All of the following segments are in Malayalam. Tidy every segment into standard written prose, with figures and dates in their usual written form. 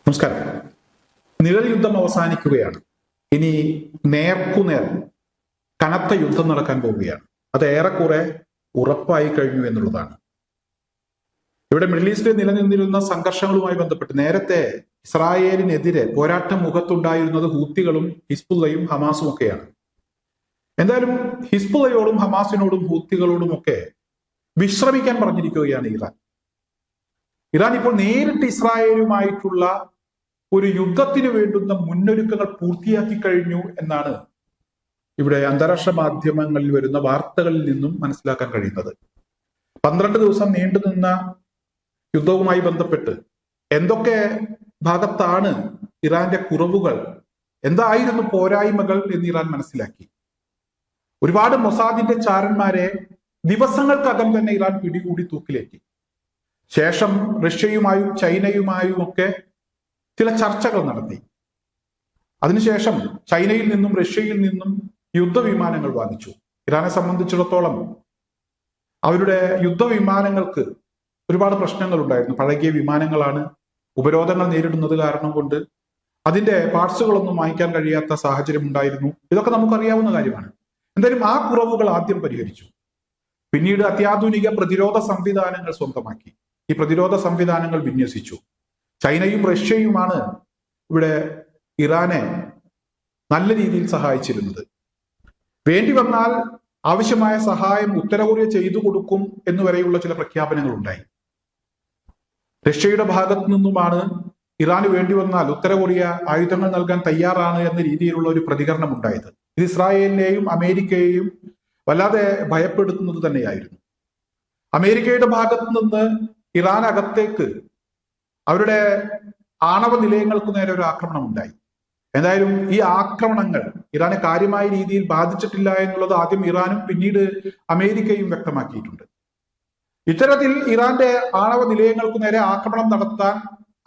നമസ്കാരം. നിഴൽ യുദ്ധം അവസാനിക്കുകയാണ്. ഇനി നേർക്കുനേർ കനത്ത യുദ്ധം നടക്കാൻ പോവുകയാണ്. അത് ഏറെക്കുറെ ഉറപ്പായി കഴിഞ്ഞു എന്നുള്ളതാണ്. ഇവിടെ മിഡിൽ ഈസ്റ്റിൽ നിലനിന്നിരുന്ന സംഘർഷങ്ങളുമായി ബന്ധപ്പെട്ട് നേരത്തെ ഇസ്രായേലിനെതിരെ പോരാട്ടം മുഖത്തുണ്ടായിരുന്നത് ഹൂത്തികളും ഹിസ്ബുള്ളയും ഹമാസും ഒക്കെയാണ്. എന്തായാലും ഹിസ്ബുള്ളയോടും ഹമാസിനോടും ഹൂത്തികളോടും ഒക്കെ വിശ്രമിക്കാൻ പറഞ്ഞിരിക്കുകയാണ് ഇറാൻ. ഇറാൻ ഇപ്പോൾ നേരിട്ട് ഇസ്രായേലുമായിട്ടുള്ള ഒരു യുദ്ധത്തിന് വേണ്ടുന്ന മുന്നൊരുക്കങ്ങൾ പൂർത്തിയാക്കി കഴിഞ്ഞു എന്നാണ് ഇവിടെ അന്താരാഷ്ട്ര മാധ്യമങ്ങളിൽ വരുന്ന വാർത്തകളിൽ നിന്നും മനസ്സിലാക്കാൻ കഴിയുന്നത്. 12 ദിവസം നീണ്ടുനിന്ന യുദ്ധവുമായി ബന്ധപ്പെട്ട് എന്തൊക്കെ ഭാഗത്താണ് ഇറാന്റെ കുറവുകൾ, എന്തായിരുന്നു പോരായ്മകൾ എന്ന് ഇറാൻ മനസ്സിലാക്കി. ഒരുപാട് മൊസാദിന്റെ ചാരന്മാരെ ദിവസങ്ങൾക്കകം തന്നെ ഇറാൻ പിടികൂടി തൂക്കിലേറ്റി. ശേഷം റഷ്യയുമായും ചൈനയുമായും ഒക്കെ ചില ചർച്ചകൾ നടത്തി. അതിനുശേഷം ചൈനയിൽ നിന്നും റഷ്യയിൽ നിന്നും യുദ്ധവിമാനങ്ങൾ വാങ്ങിച്ചു. ഇറാനെ സംബന്ധിച്ചിടത്തോളം അവരുടെ യുദ്ധവിമാനങ്ങൾക്ക് ഒരുപാട് പ്രശ്നങ്ങൾ ഉണ്ടായിരുന്നു. പഴകിയ വിമാനങ്ങളാണ്. ഉപരോധങ്ങൾ നേരിടുന്നത് കാരണം കൊണ്ട് അതിന്റെ പാർട്സുകളൊന്നും വാങ്ങിക്കാൻ കഴിയാത്ത സാഹചര്യം ഉണ്ടായിരുന്നു. ഇതൊക്കെ നമുക്കറിയാവുന്ന കാര്യമാണ്. എന്തായാലും ആ കുറവുകൾ ആദ്യം പരിഹരിച്ചു. പിന്നീട് അത്യാധുനിക പ്രതിരോധ സംവിധാനങ്ങൾ സ്വന്തമാക്കി. ഈ പ്രതിരോധ സംവിധാനങ്ങൾ വിന്യസിച്ചു. ചൈനയും റഷ്യയുമാണ് ഇവിടെ ഇറാനെ നല്ല രീതിയിൽ സഹായിച്ചിരുന്നത്. വേണ്ടി വന്നാൽ ആവശ്യമായ സഹായം ഉത്തര കൊറിയ ചെയ്തു കൊടുക്കും എന്നുവരെയുള്ള ചില പ്രഖ്യാപനങ്ങൾ ഉണ്ടായി. റഷ്യയുടെ ഭാഗത്തു നിന്നുമാണ് ഇറാന് വേണ്ടി വന്നാൽ ഉത്തര കൊറിയ ആയുധങ്ങൾ നൽകാൻ തയ്യാറാണ് എന്ന രീതിയിലുള്ള ഒരു പ്രതികരണം ഉണ്ടായത്. ഇത് ഇസ്രായേലിനെയും അമേരിക്കയെയും വല്ലാതെ ഭയപ്പെടുത്തുന്നത് തന്നെയായിരുന്നു. അമേരിക്കയുടെ ഭാഗത്തു നിന്ന് ഇറാൻ അകത്തേക്ക് അവരുടെ ആണവ നിലയങ്ങൾക്ക് നേരെ ഒരു ആക്രമണം ഉണ്ടായി. എന്തായാലും ഈ ആക്രമണങ്ങൾ ഇറാനെ കാര്യമായ രീതിയിൽ ബാധിച്ചിട്ടില്ല എന്നുള്ളത് ആദ്യം ഇറാനും പിന്നീട് അമേരിക്കയും വ്യക്തമാക്കിയിട്ടുണ്ട്. ഇത്തരത്തിൽ ഇറാന്റെ ആണവ നിലയങ്ങൾക്ക് നേരെ ആക്രമണം നടത്താൻ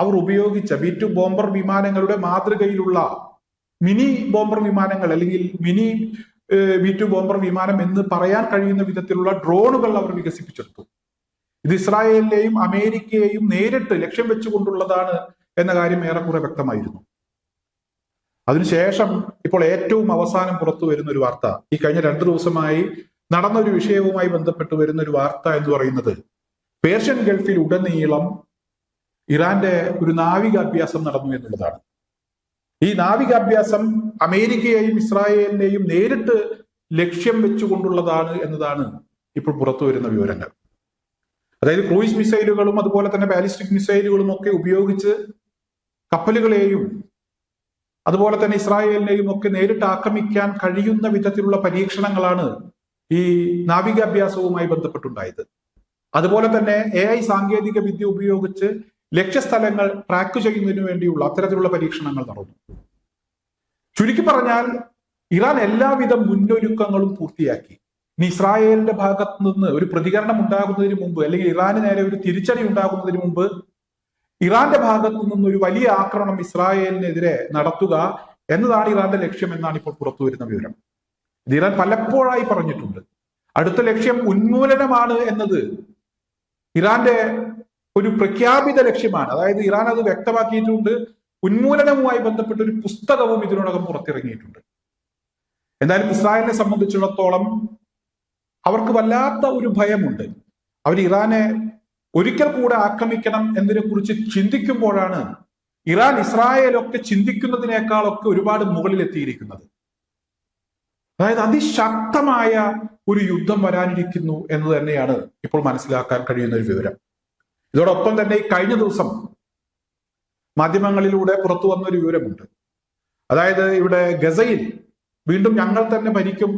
അവർ ഉപയോഗിച്ച B-2 ബോംബർ വിമാനങ്ങളുടെ മാതൃകയിലുള്ള മിനി ബോംബർ വിമാനങ്ങൾ, അല്ലെങ്കിൽ മിനി B-2 ബോംബർ വിമാനം എന്ന് പറയാൻ കഴിയുന്ന വിധത്തിലുള്ള ഡ്രോണുകൾ അവർ വികസിപ്പിച്ചെടുത്തു. ഇത് ഇസ്രായേലിനെയും അമേരിക്കയെയും നേരിട്ട് ലക്ഷ്യം വെച്ചുകൊണ്ടുള്ളതാണ് എന്ന കാര്യം ഏറെക്കുറെ വ്യക്തമായിരുന്നു. അതിനുശേഷം ഇപ്പോൾ ഏറ്റവും അവസാനം പുറത്തു വരുന്ന ഒരു വാർത്ത, ഈ കഴിഞ്ഞ 2 ദിവസമായി നടന്ന ഒരു വിഷയവുമായി ബന്ധപ്പെട്ട് വരുന്ന ഒരു വാർത്ത എന്ന് പറയുന്നത് പേർഷ്യൻ ഗൾഫിൽ ഉടനീളം ഇറാന്റെ ഒരു നാവികാഭ്യാസം നടന്നു എന്നുള്ളതാണ്. ഈ നാവികാഭ്യാസം അമേരിക്കയെയും ഇസ്രായേലിനെയും നേരിട്ട് ലക്ഷ്യം വെച്ചുകൊണ്ടുള്ളതാണ് എന്നതാണ് ഇപ്പോൾ പുറത്തു വരുന്ന വിവരങ്ങൾ. അതായത് ക്രൂയിസ് മിസൈലുകളും അതുപോലെ തന്നെ ബാലിസ്റ്റിക് മിസൈലുകളും ഒക്കെ ഉപയോഗിച്ച് കപ്പലുകളെയും അതുപോലെ തന്നെ ഇസ്രായേലിനെയും ഒക്കെ നേരിട്ട് ആക്രമിക്കാൻ കഴിയുന്ന വിധത്തിലുള്ള പരീക്ഷണങ്ങളാണ് ഈ നാവികാഭ്യാസവുമായി ബന്ധപ്പെട്ടുണ്ടായത്. അതുപോലെ തന്നെ AI സാങ്കേതിക വിദ്യ ഉപയോഗിച്ച് ലക്ഷ്യസ്ഥലങ്ങൾ ട്രാക്ക് ചെയ്യുന്നതിന് വേണ്ടിയുള്ള അത്തരത്തിലുള്ള പരീക്ഷണങ്ങൾ നടന്നു. ചുരുക്കി പറഞ്ഞാൽ ഇറാൻ എല്ലാവിധ മുന്നൊരുക്കങ്ങളും പൂർത്തിയാക്കി. ഇനി ഇസ്രായേലിന്റെ ഭാഗത്ത് നിന്ന് ഒരു പ്രതികരണം ഉണ്ടാകുന്നതിന് മുമ്പ്, അല്ലെങ്കിൽ ഇറാന് നേരെ ഒരു തിരിച്ചടി ഉണ്ടാകുന്നതിന് മുമ്പ് ഇറാന്റെ ഭാഗത്ത് നിന്ന് ഒരു വലിയ ആക്രമണം ഇസ്രായേലിനെതിരെ നടത്തുക എന്നതാണ് ഇറാന്റെ ലക്ഷ്യം എന്നാണ് ഇപ്പോൾ പുറത്തു വരുന്ന വിവരം. ഇത് ഇറാൻ പലപ്പോഴായി പറഞ്ഞിട്ടുണ്ട്. അടുത്ത ലക്ഷ്യം ഉന്മൂലനമാണ് എന്നത് ഇറാന്റെ ഒരു പ്രഖ്യാപിത ലക്ഷ്യമാണ്. അതായത് ഇറാൻ അത് വ്യക്തമാക്കിയിട്ടുണ്ട്. ഉന്മൂലനവുമായി ബന്ധപ്പെട്ട ഒരു പുസ്തകവും ഇതിനോടകം പുറത്തിറങ്ങിയിട്ടുണ്ട്. എന്തായാലും ഇസ്രായേലിനെ സംബന്ധിച്ചിടത്തോളം അവർക്ക് വല്ലാത്ത ഒരു ഭയമുണ്ട്. അവർ ഇറാനെ ഒരിക്കൽ കൂടെ ആക്രമിക്കണം എന്നതിനെ കുറിച്ച് ചിന്തിക്കുമ്പോഴാണ് ഇറാൻ ഇസ്രായേലൊക്കെ ചിന്തിക്കുന്നതിനേക്കാളൊക്കെ ഒരുപാട് മുകളിലെത്തിയിരിക്കുന്നത്. അതായത് അതിശക്തമായ ഒരു യുദ്ധം വരാനിരിക്കുന്നു എന്ന് തന്നെയാണ് ഇപ്പോൾ മനസ്സിലാക്കാൻ കഴിയുന്ന ഒരു വിവരം. ഇതോടൊപ്പം തന്നെ ഈ കഴിഞ്ഞ ദിവസം മാധ്യമങ്ങളിലൂടെ പുറത്തു വന്ന ഒരു വിവരമുണ്ട്. അതായത് ഇവിടെ ഗസയിൽ വീണ്ടും ഞങ്ങൾ തന്നെ ഭരിക്കും,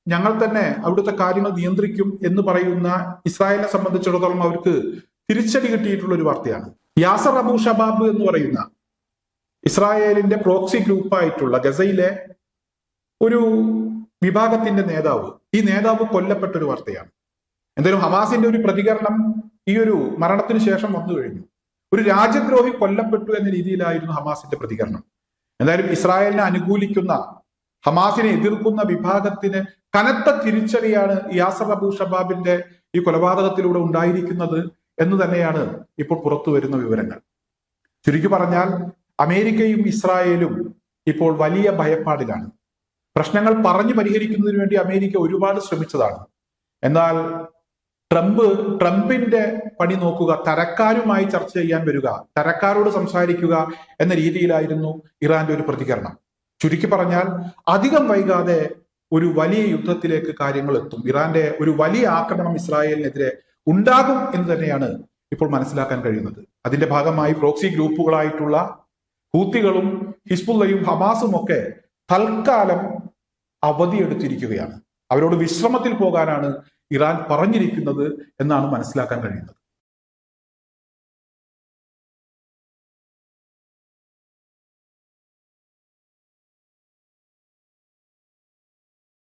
ഞങ്ങൾ തന്നെ അവിടുത്തെ കാര്യങ്ങൾ നിയന്ത്രിക്കും എന്ന് പറയുന്ന ഇസ്രായേലിനെ സംബന്ധിച്ചിടത്തോളം അവർക്ക് തിരിച്ചടി കിട്ടിയിട്ടുള്ള ഒരു വാർത്തയാണ്. യാസർ അബു ഷബാബ് എന്ന് പറയുന്ന ഇസ്രായേലിന്റെ പ്രോക്സി ഗ്രൂപ്പായിട്ടുള്ള ഗസയിലെ ഒരു വിഭാഗത്തിന്റെ നേതാവ്, ഈ നേതാവ് കൊല്ലപ്പെട്ട ഒരു വാർത്തയാണ്. എന്തായാലും ഹമാസിന്റെ ഒരു പ്രതികരണം ഈ ഒരു മരണത്തിന് ശേഷം വന്നു കഴിഞ്ഞു. ഒരു രാജ്യദ്രോഹി കൊല്ലപ്പെട്ടു എന്ന രീതിയിലായിരുന്നു ഹമാസിന്റെ പ്രതികരണം. എന്തായാലും ഇസ്രായേലിനെ അനുകൂലിക്കുന്ന, ഹമാസിനെ എതിർക്കുന്ന വിഭാഗത്തിന് കനത്ത തിരിച്ചടിയാണ് യാസർ അബു ഷബാബിന്റെ ഈ കൊലപാതകത്തിലൂടെ ഉണ്ടായിരിക്കുന്നത് എന്ന് തന്നെയാണ് ഇപ്പോൾ പുറത്തു വരുന്ന വിവരങ്ങൾ. ചുരുക്കി പറഞ്ഞാൽ അമേരിക്കയും ഇസ്രായേലും ഇപ്പോൾ വലിയ ഭയപ്പാടിലാണ്. പ്രശ്നങ്ങൾ പറഞ്ഞു പരിഹരിക്കുന്നതിന് വേണ്ടി അമേരിക്ക ഒരുപാട് ശ്രമിച്ചതാണ്. എന്നാൽ ട്രംപിന്റെ പണി നോക്കുക, തരക്കാരുമായി ചർച്ച ചെയ്യാൻ വരിക, തരക്കാരോട് സംസാരിക്കുക എന്ന രീതിയിലായിരുന്നു ഇറാന്റെ ഒരു പ്രതികരണം. ചുരുക്കി പറഞ്ഞാൽ അധികം വൈകാതെ ഒരു വലിയ യുദ്ധത്തിലേക്ക് കാര്യങ്ങൾ എത്തും. ഇറാന്റെ ഒരു വലിയ ആക്രമണം ഇസ്രായേലിനെതിരെ ഉണ്ടാകും എന്ന് തന്നെയാണ് ഇപ്പോൾ മനസ്സിലാക്കാൻ കഴിയുന്നത്. അതിന്റെ ഭാഗമായി പ്രോക്സി ഗ്രൂപ്പുകളായിട്ടുള്ള ഹൂത്തികളും ഹിസ്ബുള്ളയും ഹമാസും ഒക്കെ തൽക്കാലം അവധിയെടുത്തിരിക്കുകയാണ്. അവരോട് വിശ്രമത്തിൽ പോകാനാണ് ഇറാൻ പറഞ്ഞിരിക്കുന്നത് എന്നാണ് മനസ്സിലാക്കാൻ കഴിയുന്നത്.